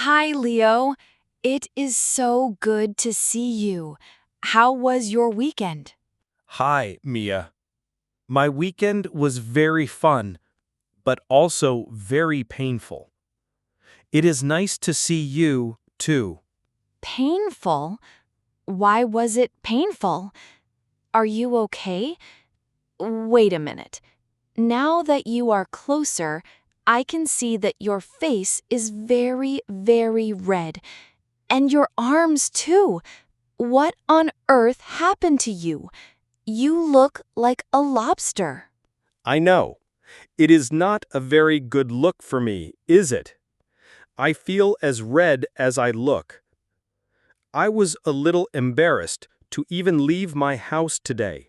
Hi, Leo. It is so good to see you. How was your weekend? Hi, Mia. My weekend was very fun, but also very painful. It is nice to see you, too. Painful? Why was it painful? Are you okay? Wait a minute. Now that you are closer, I can see that your face is very, very red. And your arms, too. What on earth happened to you? You look like a lobster. I know. It is not a very good look for me, is it? I feel as red as I look. I was a little embarrassed to even leave my house today.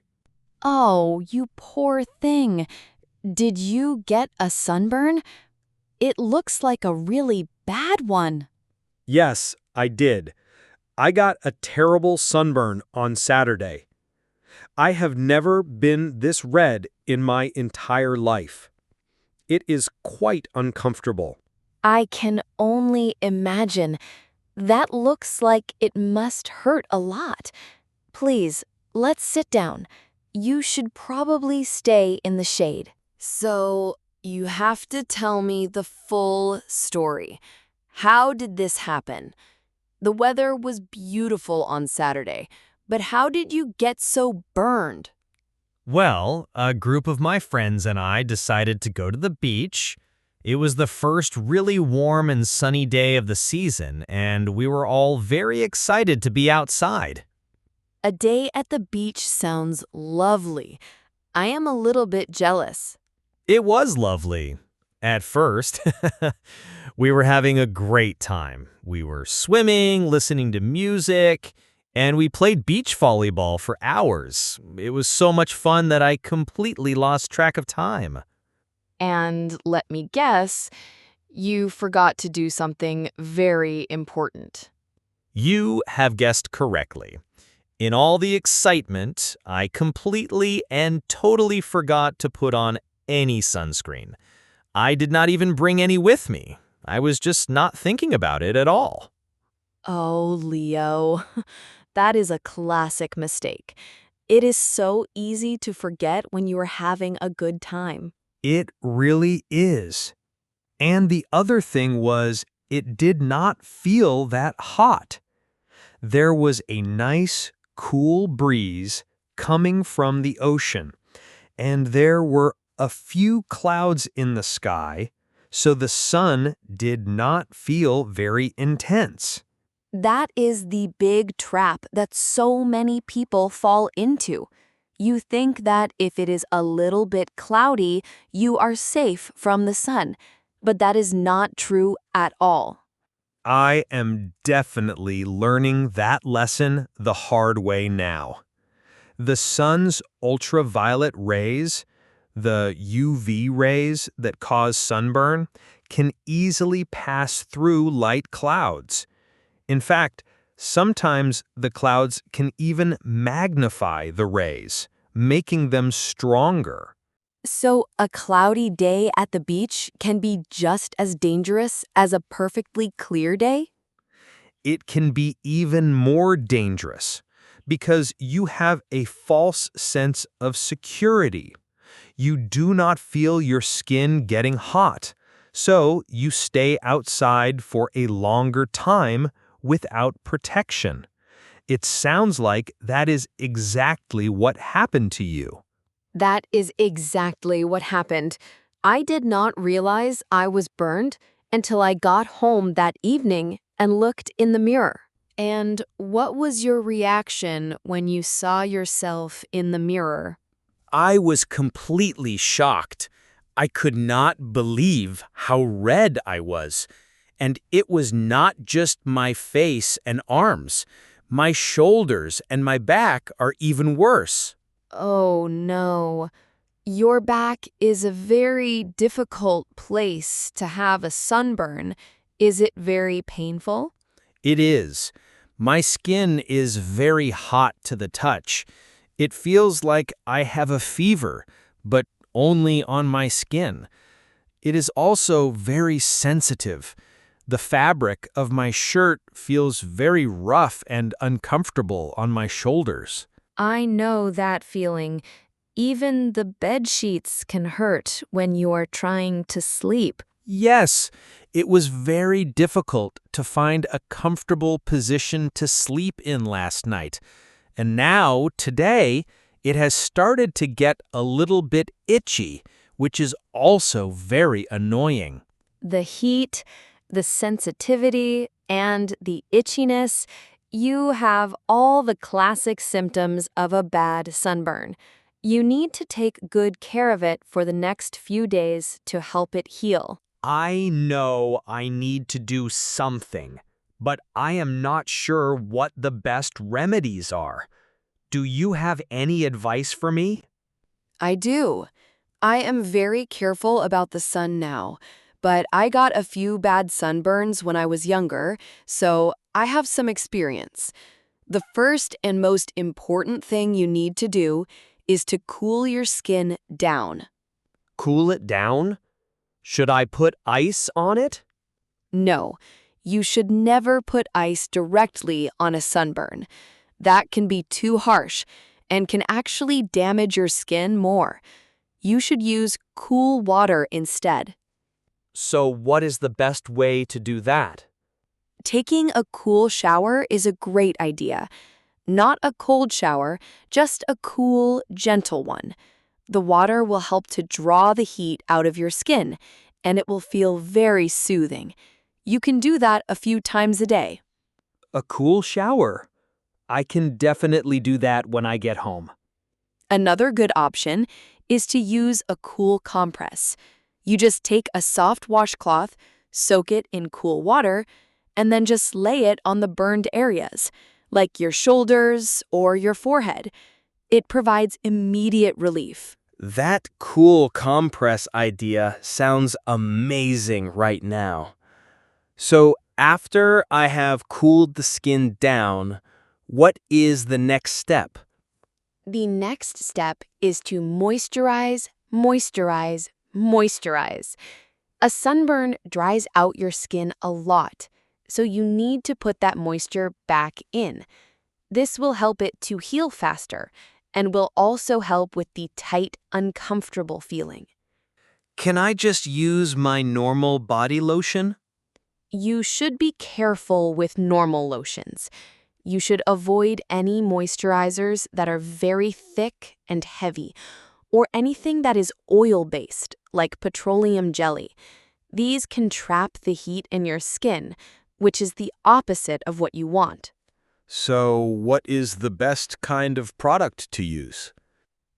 Oh, you poor thing. Did you get a sunburn? It looks like a really bad one. Yes, I did. I got a terrible sunburn on Saturday. I have never been this red in my entire life. It is quite uncomfortable. I can only imagine. That looks like it must hurt a lot. Please, let's sit down. You should probably stay in the shade. So, you have to tell me the full story. How did this happen? The weather was beautiful on Saturday, but how did you get so burned? Well, a group of my friends and I decided to go to the beach. It was the first really warm and sunny day of the season, and we were all very excited to be outside. A day at the beach sounds lovely. I am a little bit jealous. It was lovely. At first, we were having a great time. We were swimming, listening to music, and we played beach volleyball for hours. It was so much fun that I completely lost track of time. And let me guess, you forgot to do something very important. You have guessed correctly. In all the excitement, I completely and totally forgot to put on any sunscreen. I did not even bring any with me. I was just not thinking about it at all. Oh, Leo, that is a classic mistake. It is so easy to forget when you are having a good time. It really is. And the other thing was, it did not feel that hot. There was a nice, cool breeze coming from the ocean, and there were a few clouds in the sky, so the sun did not feel very intense. That is the big trap that so many people fall into. You think that if it is a little bit cloudy, you are safe from the sun, but that is not true at all. I am definitely learning that lesson the hard way now. The sun's ultraviolet rays, the UV rays that cause sunburn, can easily pass through light clouds. In fact, sometimes the clouds can even magnify the rays, making them stronger. So, a cloudy day at the beach can be just as dangerous as a perfectly clear day? It can be even more dangerous because you have a false sense of security. You do not feel your skin getting hot, so you stay outside for a longer time without protection. It sounds like that is exactly what happened to you. That is exactly what happened. I did not realize I was burned until I got home that evening and looked in the mirror. And what was your reaction when you saw yourself in the mirror? I was completely shocked. I could not believe how red I was. And it was not just my face and arms. My shoulders and my back are even worse. Oh no. Your back is a very difficult place to have a sunburn. Is it very painful? It is. My skin is very hot to the touch. It feels like I have a fever, but only on my skin. It is also very sensitive. The fabric of my shirt feels very rough and uncomfortable on my shoulders. I know that feeling. Even the bed sheets can hurt when you are trying to sleep. Yes, it was very difficult to find a comfortable position to sleep in last night. And now, today, it has started to get a little bit itchy, which is also very annoying. The heat, the sensitivity, and the itchiness, you have all the classic symptoms of a bad sunburn. You need to take good care of it for the next few days to help it heal. I know I need to do something, but I am not sure what the best remedies are. Do you have any advice for me? I do. I am very careful about the sun now, but I got a few bad sunburns when I was younger, so I have some experience. The first and most important thing you need to do is to cool your skin down. Cool it down? Should I put ice on it? No, you should never put ice directly on a sunburn. That can be too harsh and can actually damage your skin more. You should use cool water instead. So what is the best way to do that? Taking a cool shower is a great idea. Not a cold shower, just a cool, gentle one. The water will help to draw the heat out of your skin, and it will feel very soothing. You can do that a few times a day. A cool shower. I can definitely do that when I get home. Another good option is to use a cool compress. You just take a soft washcloth, soak it in cool water, and then just lay it on the burned areas, like your shoulders or your forehead. It provides immediate relief. That cool compress idea sounds amazing right now. So after I have cooled the skin down, what is the next step? The next step is to moisturize, moisturize, moisturize. A sunburn dries out your skin a lot, so you need to put that moisture back in. This will help it to heal faster and will also help with the tight, uncomfortable feeling. Can I just use my normal body lotion? You should be careful with normal lotions. You should avoid any moisturizers that are very thick and heavy, or anything that is oil-based, like petroleum jelly. These can trap the heat in your skin, which is the opposite of what you want. So, what is the best kind of product to use?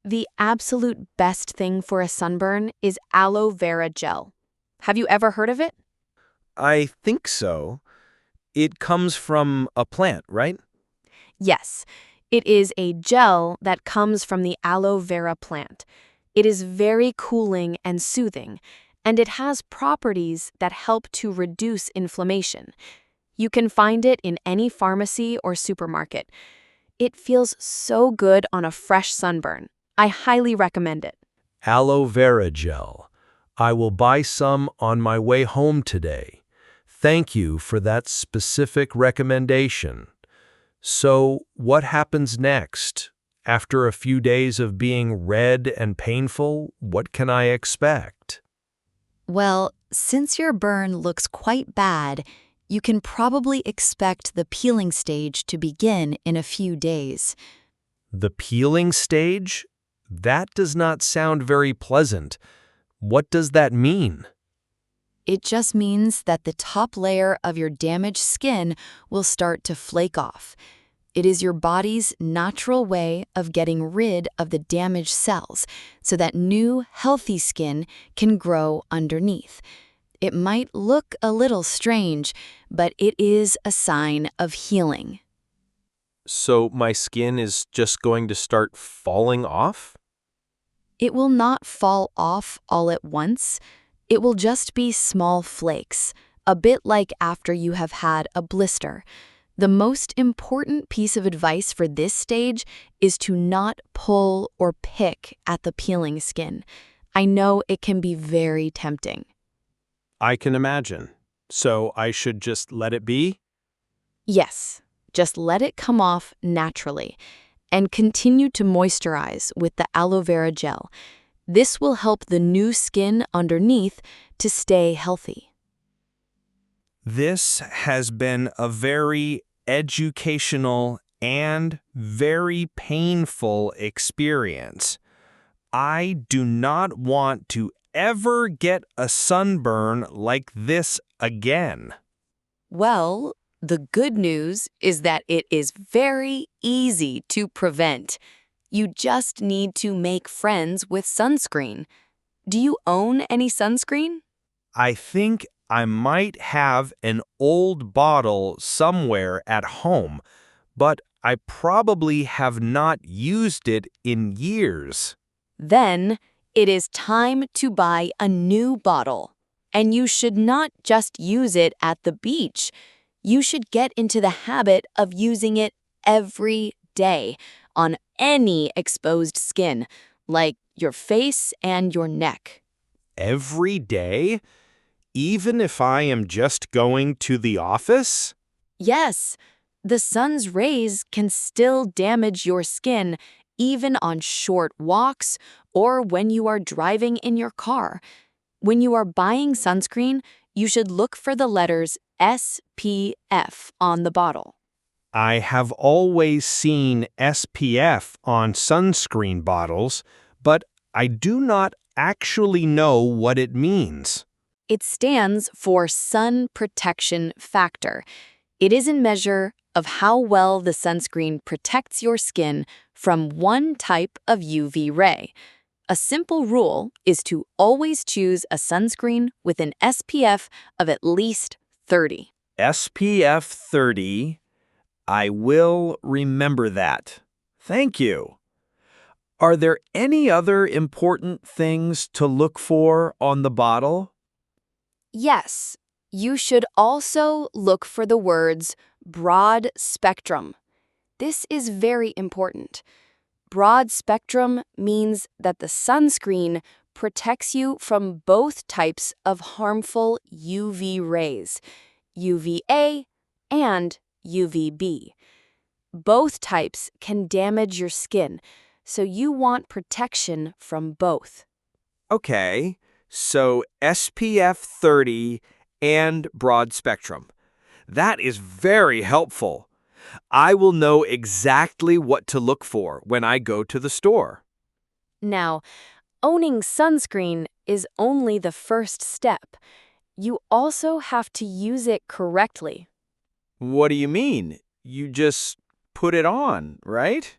The absolute best thing for a sunburn is aloe vera gel. Have you ever heard of it? I think so. It comes from a plant, right? Yes, it is a gel that comes from the aloe vera plant. It is very cooling and soothing, and it has properties that help to reduce inflammation. You can find it in any pharmacy or supermarket. It feels so good on a fresh sunburn. I highly recommend it. Aloe vera gel. I will buy some on my way home today. Thank you for that specific recommendation. So, what happens next? After a few days of being red and painful, what can I expect? Well, since your burn looks quite bad, you can probably expect the peeling stage to begin in a few days. The peeling stage? That does not sound very pleasant. What does that mean? It just means that the top layer of your damaged skin will start to flake off. It is your body's natural way of getting rid of the damaged cells so that new, healthy skin can grow underneath. It might look a little strange, but it is a sign of healing. So my skin is just going to start falling off? It will not fall off all at once. It will just be small flakes, a bit like after you have had a blister. The most important piece of advice for this stage is to not pull or pick at the peeling skin. I know it can be very tempting. I can imagine. So I should just let it be? Yes, just let it come off naturally and continue to moisturize with the aloe vera gel. This will help the new skin underneath to stay healthy. This has been a very educational and very painful experience. I do not want to ever get a sunburn like this again. Well, the good news is that it is very easy to prevent. You just need to make friends with sunscreen. Do you own any sunscreen? I think I might have an old bottle somewhere at home, but I probably have not used it in years. Then it is time to buy a new bottle. And you should not just use it at the beach. You should get into the habit of using it every day on any exposed skin, like your face and your neck. Every day? Even if I am just going to the office? Yes, the sun's rays can still damage your skin even on short walks or when you are driving in your car. When you are buying sunscreen, you should look for the letters SPF on the bottle. I have always seen SPF on sunscreen bottles, but I do not actually know what it means. It stands for Sun Protection Factor. It is a measure of how well the sunscreen protects your skin from one type of UV ray. A simple rule is to always choose a sunscreen with an SPF of at least 30. SPF 30. I will remember that. Thank you. Are there any other important things to look for on the bottle? Yes, you should also look for the words broad spectrum. This is very important. Broad spectrum means that the sunscreen protects you from both types of harmful UV rays, UVA and UVB. Both types can damage your skin, so you want protection from both. Okay, so SPF 30 and broad spectrum. That is very helpful. I will know exactly what to look for when I go to the store. Now, owning sunscreen is only the first step. You also have to use it correctly. What do you mean? You just put it on, right?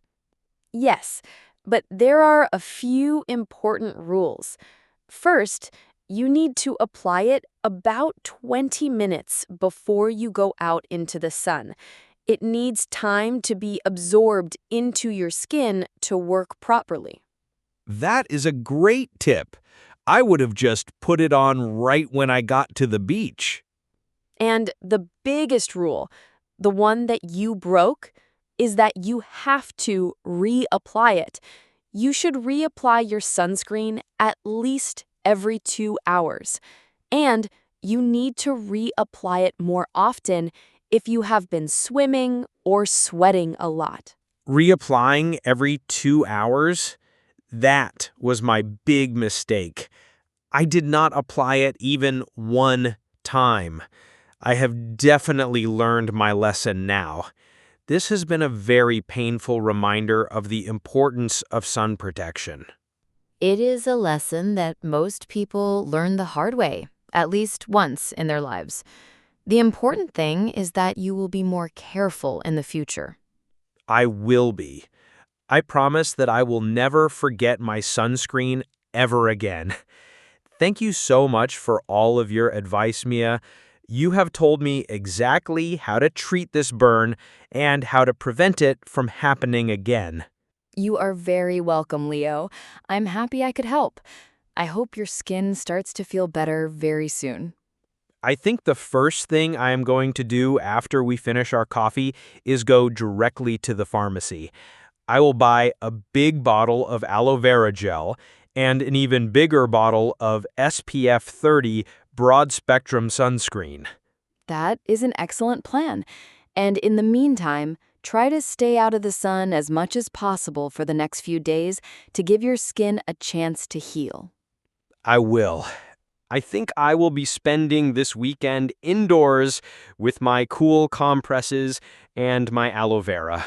Yes, but there are a few important rules. First, you need to apply it about 20 minutes before you go out into the sun. It needs time to be absorbed into your skin to work properly. That is a great tip. I would have just put it on right when I got to the beach. And the biggest rule, the one that you broke, is that you have to reapply it. You should reapply your sunscreen at least every 2 hours. And you need to reapply it more often if you have been swimming or sweating a lot. Reapplying every 2 hours? That was my big mistake. I did not apply it even one time. I have definitely learned my lesson now. This has been a very painful reminder of the importance of sun protection. It is a lesson that most people learn the hard way, at least once in their lives. The important thing is that you will be more careful in the future. I will be. I promise that I will never forget my sunscreen ever again. Thank you so much for all of your advice, Mia. You have told me exactly how to treat this burn and how to prevent it from happening again. You are very welcome, Leo. I'm happy I could help. I hope your skin starts to feel better very soon. I think the first thing I am going to do after we finish our coffee is go directly to the pharmacy. I will buy a big bottle of aloe vera gel and an even bigger bottle of SPF 30 broad-spectrum sunscreen. That is an excellent plan. And in the meantime, try to stay out of the sun as much as possible for the next few days to give your skin a chance to heal. I will. I think I will be spending this weekend indoors with my cool compresses and my aloe vera.